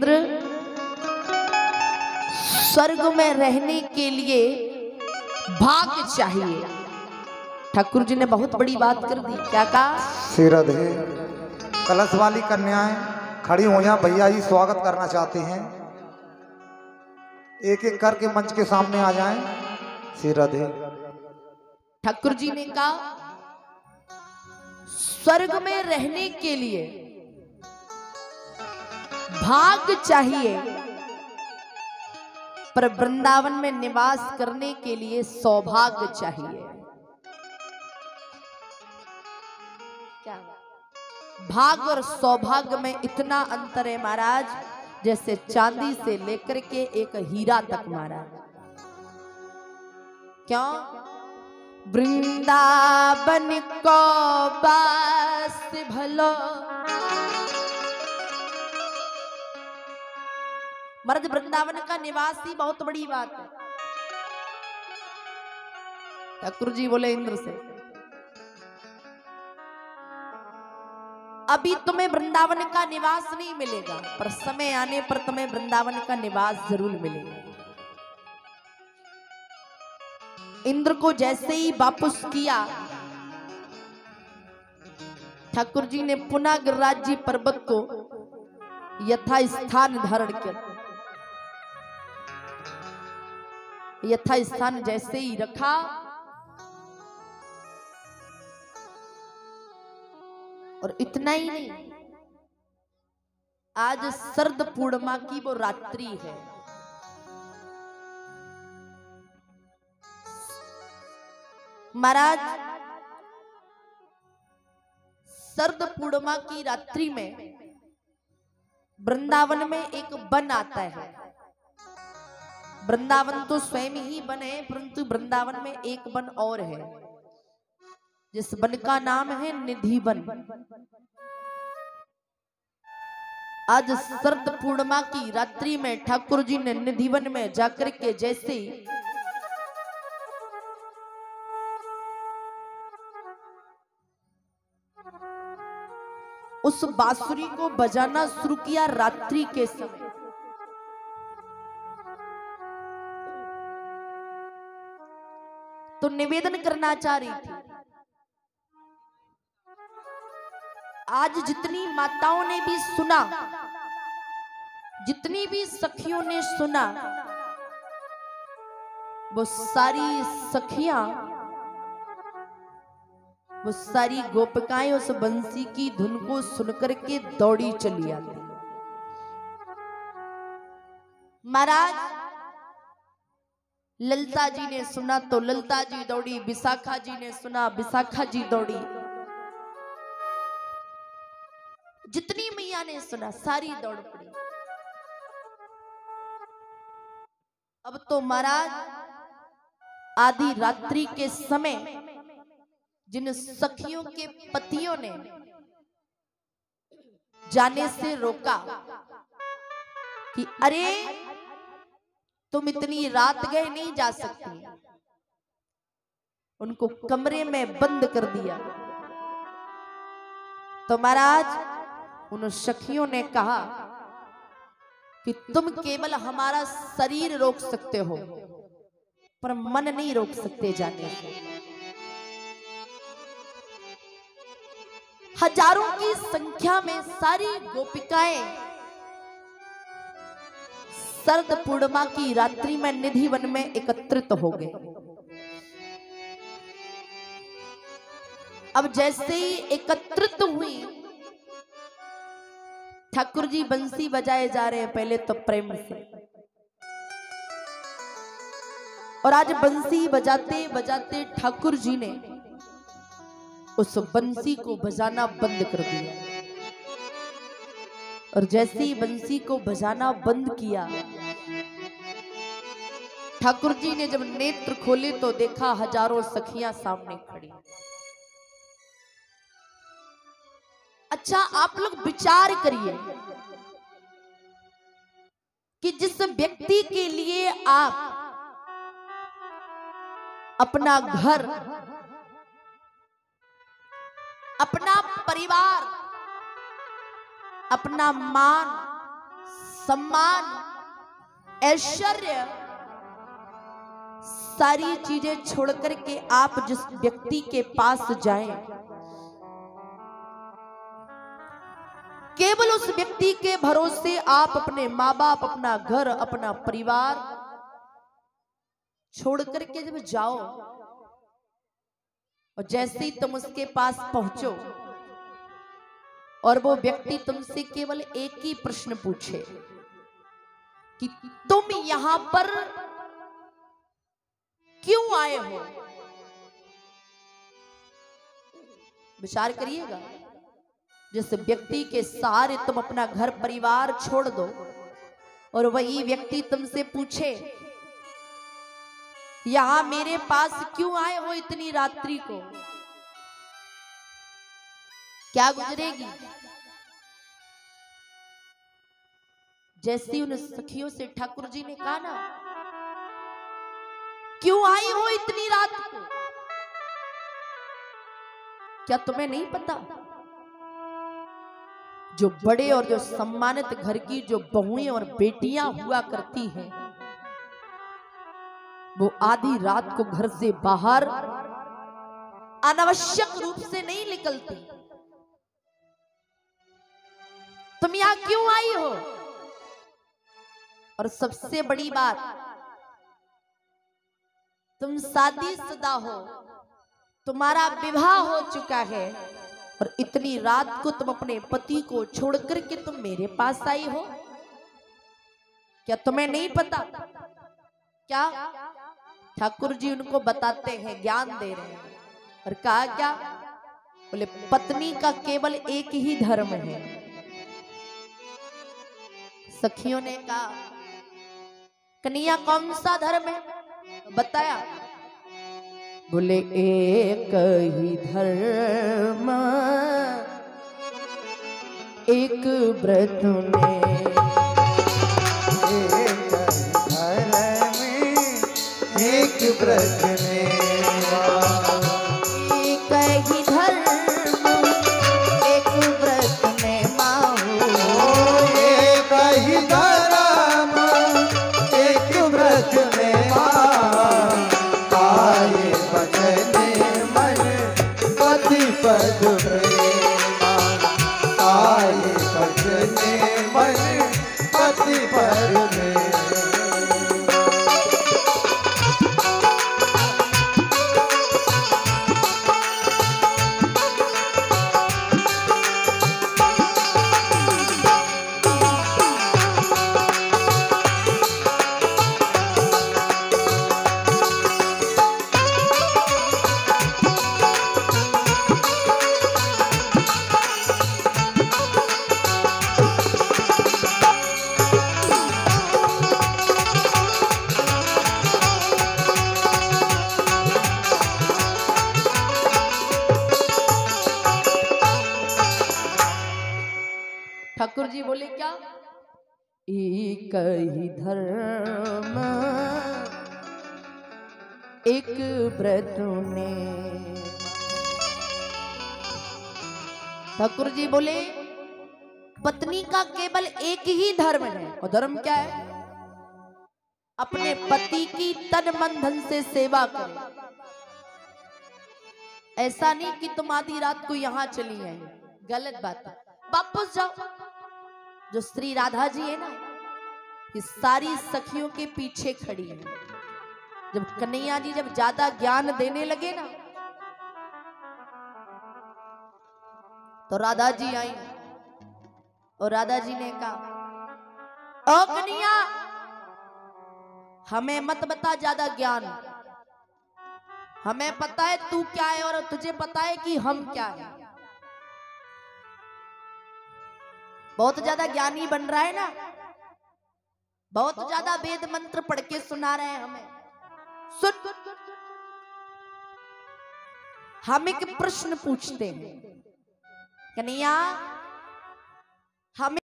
इंद्र, स्वर्ग में रहने के लिए भाग्य चाहिए। ठाकुर जी ने बहुत बड़ी बात कर दी। क्या कहा? सिरधे कलश वाली कन्याएं खड़ी हो जाए, भैया जी स्वागत करना चाहते हैं, एक एक करके मंच के सामने आ जाएं। सिरधे ठाकुर जी ने कहा स्वर्ग में रहने के लिए भाग्य चाहिए, पर वृंदावन में निवास करने के लिए सौभाग्य चाहिए। क्या? भाग्य और सौभाग्य में इतना अंतर है महाराज, जैसे चांदी से लेकर के एक हीरा तक महाराज। क्यों? वृंदावन को बास भलो, महाराज वृंदावन का निवास ही बहुत बड़ी बात है। ठाकुर जी बोले इंद्र से, अभी तुम्हें वृंदावन का निवास नहीं मिलेगा, पर समय आने पर तुम्हें वृंदावन का निवास जरूर मिलेगा। इंद्र को जैसे ही वापस किया, ठाकुर जी ने पुनः गिरिराज पर्वत को यथा स्थान धारण किया। यथा स्थान जैसे ही रखा, और इतना ही नहीं, आज शरद पूर्णिमा की वो रात्रि है। महाराज शरद पूर्णिमा की रात्रि में वृंदावन में एक वन आता है। वृंदावन तो स्वयं ही वन है, परंतु वृंदावन में एक वन और है, जिस वन का नाम है निधि वन। आज शरद पूर्णिमा की रात्रि में ठाकुर जी ने निधि वन में जाकर के जैसे ही उस बांसुरी को बजाना शुरू किया रात्रि के समय, तो निवेदन करना चाह रही थी, आज जितनी माताओं ने भी सुना, जितनी भी सखियों ने सुना, वो सारी सखियां, वो सारी गोपिकाएं उस बंसी की धुन को सुनकर के दौड़ी चली आती। महाराज ललिता जी ने सुना तो ललिता जी दौड़ी, विशाखा जी ने सुना, विशाखा जी दौड़ी, जितनी मैया ने सुना सारी दौड़ पड़ी। अब तो महाराज आधी रात्रि के समय जिन सखियों के पतियों ने जाने से रोका कि अरे तुम इतनी रात गए नहीं जा सकती, उनको कमरे में बंद कर दिया, तो महाराज उन सखियों ने कहा कि तुम केवल हमारा शरीर रोक सकते हो, पर मन नहीं रोक सकते जाने से। हजारों की संख्या में सारी गोपिकाएं शरद पूर्णिमा की रात्रि में निधि वन में एकत्रित हो गए। अब जैसे ही एकत्रित हुई, ठाकुर जी बंसी बजाए जा रहे हैं पहले तो प्रेम से, और आज बंसी बजाते बजाते ठाकुर जी ने उस बंसी को बजाना बंद कर दिया। और जैसे ही बंसी को बजाना बंद किया, ठाकुर जी ने जब नेत्र खोले तो देखा हजारों सखियां सामने खड़ी। अच्छा आप लोग विचार करिए कि जिस व्यक्ति के लिए आप अपना घर, अपना परिवार, अपना मान सम्मान, ऐश्वर्य, सारी चीजें छोड़कर के आप जिस व्यक्ति के पास जाएं, केवल उस व्यक्ति के भरोसे आप अपने माँ बाप, अपना घर, अपना परिवार छोड़ करके जब जाओ और जैसे ही तुम उसके पास पहुंचो और वो व्यक्ति तुमसे केवल एक ही प्रश्न पूछे कि तुम यहां पर क्यों आए हो, विचार करिएगा। जिस व्यक्ति के सहारे तुम अपना घर परिवार छोड़ दो और वही व्यक्ति तुमसे पूछे यहां मेरे पास क्यों आए हो इतनी रात्रि को, क्या गुजरेगी? जैसी उन सखियों से ठाकुर जी ने कहा ना, क्यों आई हो इतनी रात को, क्या तुम्हें नहीं पता जो बड़े और जो सम्मानित घर की जो बहुएं और बेटियां हुआ करती हैं, वो आधी रात को घर से बाहर अनावश्यक रूप से नहीं निकलती। तुम यहां क्यों आई हो? और सबसे बड़ी बात, तुम शादीशुदा हो, तुम्हारा विवाह हो चुका है और इतनी रात को तुम अपने पति को छोड़ करके तुम मेरे पास आई हो, क्या तुम्हें नहीं पता? क्या ठाकुर जी उनको बताते हैं, ज्ञान दे रहे हैं और कहा क्या? बोले पत्नी का केवल एक ही धर्म है। सखियों ने कहा कन्हैया कौन सा धर्म है? बताया, बोले एक ही धर्म एक व्रत में, एक व्रत में, एक ही धर्म एक व्रत में माहू, एक ही धर्म एक व्रत में आए बचने मन पति पद प्रेमा, आए बचने मन पति पद प्रेमा। ठाकुर जी बोले क्या? एक ही धर्म एक व्रत में। ठाकुर जी बोले पत्नी का केवल एक ही धर्म है, और धर्म क्या है? अपने पति की तन मन धन से सेवा करे। ऐसा नहीं कि तुम आधी रात को यहां चली आई, गलत बात है, वापस जाओ। जो श्री राधा जी है ना, ये सारी सखियों के पीछे खड़ी है। जब कन्हैया जी जब ज्यादा ज्ञान देने लगे ना, तो राधा जी आई और राधा जी ने कहा, ओ कन्हैया हमें मत बता ज्यादा ज्ञान, हमें पता है तू क्या है और तुझे पता है कि हम क्या है। बहुत ज्यादा ज्ञानी बन रहा है ना, बहुत ज्यादा वेद मंत्र पढ़ के सुना रहे हैं हमें। सुन, हम एक प्रश्न पूछते हैं कन्हैया, हमें